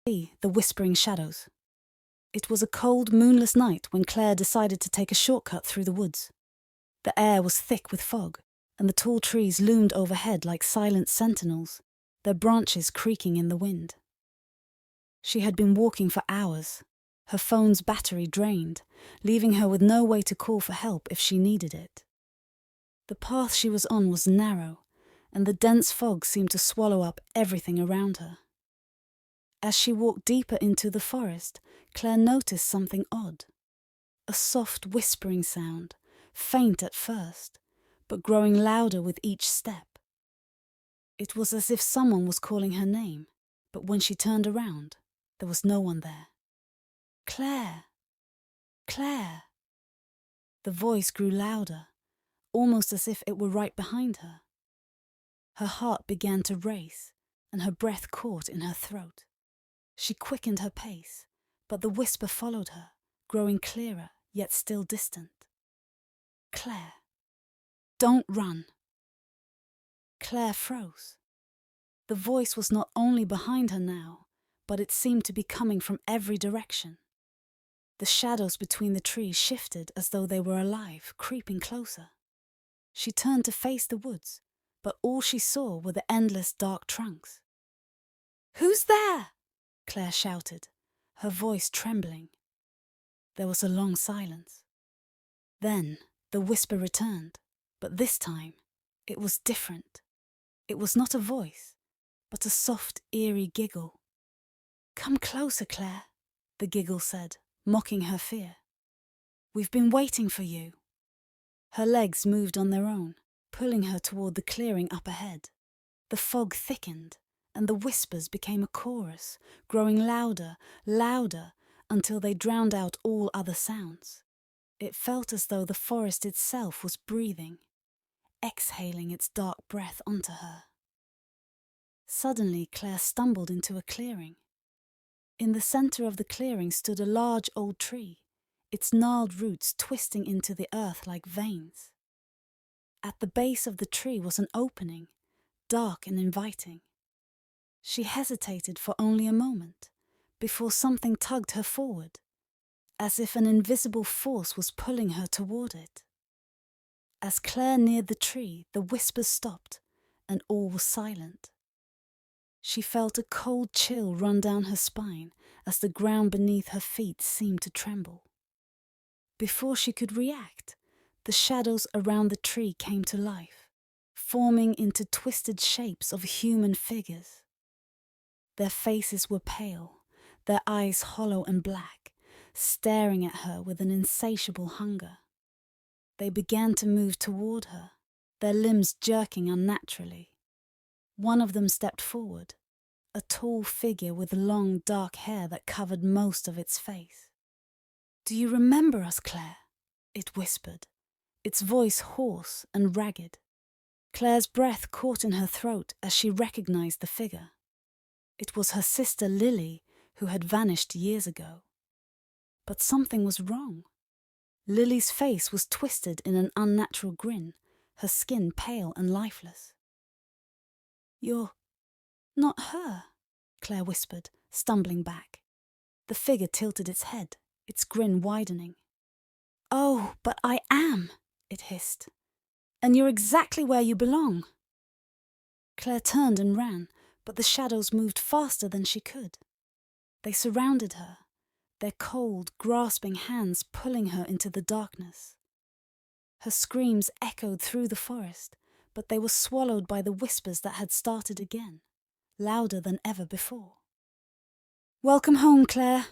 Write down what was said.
See the whispering shadows. It was a cold, moonless night when Claire decided to take a shortcut through the woods. The air was thick with fog, and the tall trees loomed overhead like silent sentinels, their branches creaking in the wind. She had been walking for hours, her phone's battery drained, leaving her with no way to call for help if she needed it. The path she was on was narrow, and the dense fog seemed to swallow up everything around her. As she walked deeper into the forest, Claire noticed something odd. A soft whispering sound, faint at first, but growing louder with each step. It was as if someone was calling her name, but when she turned around, there was no one there. Claire! Claire! The voice grew louder, almost as if it were right behind her. Her heart began to race, and her breath caught in her throat. She quickened her pace, but the whisper followed her, growing clearer, yet still distant. Claire, don't run. Claire froze. The voice was not only behind her now, but it seemed to be coming from every direction. The shadows between the trees shifted as though they were alive, creeping closer. She turned to face the woods, but all she saw were the endless dark trunks. "Who's there?" Claire shouted, her voice trembling. There was a long silence. Then the whisper returned, but this time it was different. It was not a voice, but a soft, eerie giggle. "Come closer, Claire," the giggle said, mocking her fear. "We've been waiting for you." Her legs moved on their own, pulling her toward the clearing up ahead. The fog thickened, and the whispers became a chorus, growing louder, louder, until they drowned out all other sounds. It felt as though the forest itself was breathing, exhaling its dark breath onto her. Suddenly, Claire stumbled into a clearing. In the center of the clearing stood a large old tree, its gnarled roots twisting into the earth like veins. At the base of the tree was an opening, dark and inviting. She hesitated for only a moment, before something tugged her forward, as if an invisible force was pulling her toward it. As Claire neared the tree, the whispers stopped, and all was silent. She felt a cold chill run down her spine as the ground beneath her feet seemed to tremble. Before she could react, the shadows around the tree came to life, forming into twisted shapes of human figures. Their faces were pale, their eyes hollow and black, staring at her with an insatiable hunger. They began to move toward her, their limbs jerking unnaturally. One of them stepped forward, a tall figure with long, dark hair that covered most of its face. "Do you remember us, Claire?" it whispered, its voice hoarse and ragged. Claire's breath caught in her throat as she recognized the figure. It was her sister Lily, who had vanished years ago. But something was wrong. Lily's face was twisted in an unnatural grin, her skin pale and lifeless. "You're not her," Claire whispered, stumbling back. The figure tilted its head, its grin widening. "Oh, but I am," it hissed. "And you're exactly where you belong." Claire turned and ran, but the shadows moved faster than she could. They surrounded her, their cold, grasping hands pulling her into the darkness. Her screams echoed through the forest, but they were swallowed by the whispers that had started again, louder than ever before. "Welcome home, Claire,"